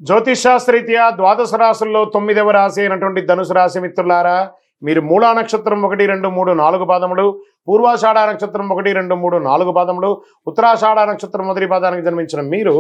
జ్యోతిషాస్త్రరీత్యా ద్వాదశ రాశుల్లో 9వ రాశి అయినటువంటి ధనుసు రాశి మిత్రులారా, మీరు మూలా నక్షత్రం 1, 2, 3, 4 పాదములు, పూర్వాషాఢ నక్షత్రం 1, 2, 3, 4 పాదములు, ఉత్తరాషాఢ నక్షత్రం మొదటి పాదానికి జన్మించిన మీరు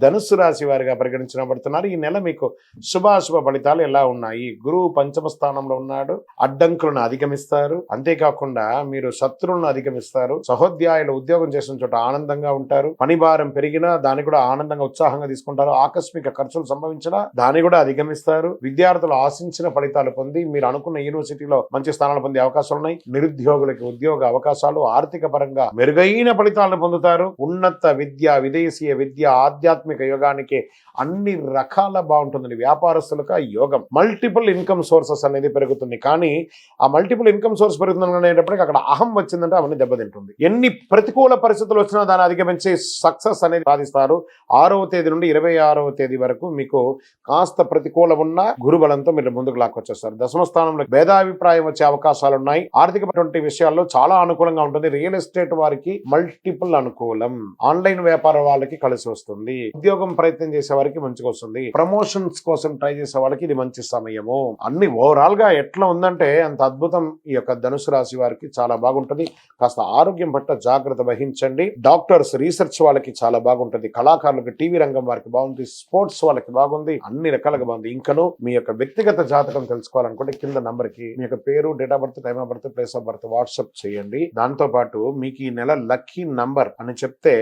ధనుస్సు రాశి వారిగా పరిగణించబడుతున్నారు. ఈ నెల మీకు శుభాశుభ ఫలితాలు ఎలా ఉన్నాయి? గురువు పంచమ స్థానంలో ఉన్నాడు, అడ్డంకులను అధిగమిస్తారు. అంతేకాకుండా మీరు శత్రువులను అధిగమిస్తారు. సహోద్యాయులు ఉద్యోగం చేసిన చోట ఆనందంగా ఉంటారు. పని భారం పెరిగినా దాన్ని కూడా ఆనందంగా ఉత్సాహంగా తీసుకుంటారు. ఆకస్మిక ఖర్చులు సంభవించినా దాన్ని కూడా అధిగమిస్తారు. విద్యార్థులు ఆశించిన ఫలితాలు పొంది మీరు అనుకున్న యూనివర్సిటీలో మంచి స్థానాలు పొందే అవకాశాలు ఉన్నాయి. నిరుద్యోగులకి ఉద్యోగ అవకాశాలు, ఆర్థిక పరంగా మెరుగైన ఫలితాలను పొందుతారు. ఉన్నత విద్య, విదేశీయ విద్య, ఆధ్యాత్మిక యోగానికి అన్ని రకాల బాగుంటుంది. వ్యాపారస్తులకు యోగం, మల్టిపుల్ ఇన్కమ్ సోర్సెస్ అనేది పెరుగుతుంది. కానీ ఆ మల్టిపుల్ ఇన్కమ్ సోర్స్ పెరుగుతుందనేటప్పటికీ అక్కడ అహం వచ్చిందంటే అవన్నీ దెబ్బతింటుంది. ఎన్ని ప్రతికూల పరిస్థితులు వచ్చినా దాన్ని అధిగమించి సక్సెస్ అనేది సాధిస్తారు. 6వ తేదీ నుండి 26వ తేదీ వరకు మీకు కాస్త ప్రతికూలం ఉన్న గురుబలంతో మీరు ముందుకు లాక్కొచ్చేస్తారు. దశమ స్థానంలో భేదాభిప్రాయం వచ్చే అవకాశాలు ఉన్నాయి. ఆర్థికటువంటి విషయాల్లో చాలా అనుకూలంగా ఉంటుంది. రియల్ ఎస్టేట్ వారికి మల్టిపుల్ అనుకూలం. ఆన్లైన్ వ్యాపారం వాళ్ళకి కలిసి వస్తుంది. ఉద్యోగం ప్రయత్నం చేసే వారికి మంచిగా వస్తుంది. ప్రమోషన్స్ కోసం ట్రై చేసే వాళ్ళకి ఇది మంచి సమయము. అన్ని ఓవరాల్ గా ఎట్లా ఉందంటే అంత అద్భుతం. ఈ యొక్క ధనుసు రాశి వారికి చాలా బాగుంటుంది. కాస్త ఆరోగ్యం పట్ల జాగ్రత్త వహించండి. డాక్టర్స్, రీసెర్చ్ వాళ్ళకి చాలా బాగుంటుంది. కళాకారులకు, టీవీ రంగం వారికి బాగుంది. స్పోర్ట్స్ వాళ్ళకి బాగుంది. అన్ని రకాలుగా బాగుంది. ఇంకను మీ యొక్క వ్యక్తిగత జాతకం తెలుసుకోవాలనుకుంటే కింద నంబర్ కి మీ యొక్క పేరు, date of birth, time of birth, place of birth WhatsApp చేయండి. దాంతో పాటు మీకు ఈ నెల లక్కీ నంబర్ అని చెప్తే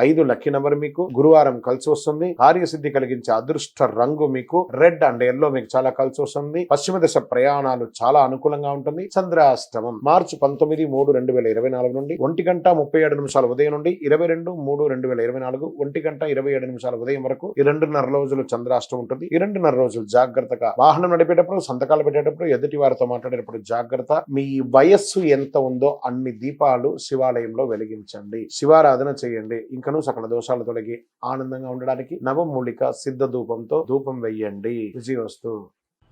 5 లక్కీ నంబర్ మీకు గురువారం కలిసి వస్తుంది. కార్యసిద్ధి కలిగించే అదృష్ట రంగు మీకు రెడ్ అండ్ ఎల్లో మీకు చాలా కలిసి వస్తుంది. పశ్చిమ దశ ప్రయాణాలు చాలా అనుకూలంగా ఉంటుంది. చంద్రాష్టమం మార్చి 19, 3, 2024 నుండి 1:37 ఉదయం నుండి 22, 3, 2024 1:27 ఉదయం వరకు ఈ 2.5 రోజులు చంద్రాష్టమం ఉంటుంది. ఈ 2.5 రోజులు జాగ్రత్తగా వాహనం నడిపేటప్పుడు, సంతకాలు పెట్టేటప్పుడు, ఎదుటి వారితో మాట్లాడేటప్పుడు జాగ్రత్త. మీ వయస్సు ఎంత ఉందో అన్ని దీపాలు శివాలయంలో వెలిగించండి. శివారాధన చేయండి. ఇంకనూ సకల దోషాలు తొలగి ఆనందంగా ఉండడానికి నవమూలిక సిద్ధ ధూపంతో ధూపం వెయ్యండి. విజయవస్తు.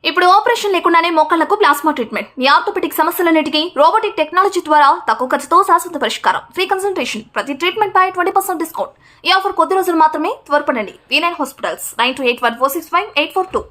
ఇప్పుడు ఆపరేషన్ లేకుండానే మోకాళ్లకు ప్లాస్మా ట్రీట్మెంట్. మీ ఆర్థోపెటిక్ సమస్యలన్నిటికీ రోబోటిక్ టెక్నాలజీ ద్వారా తక్కువ ఖర్చుతో శాశ్వత పరిష్కారం. Free consultation. ప్రతి ట్రీట్మెంట్ పై 20% డిస్కౌంట్. ఈ ఆఫర్ కొద్ది రోజులు మాత్రమే. త్వరపడండి. V9 hospitals 9281465842.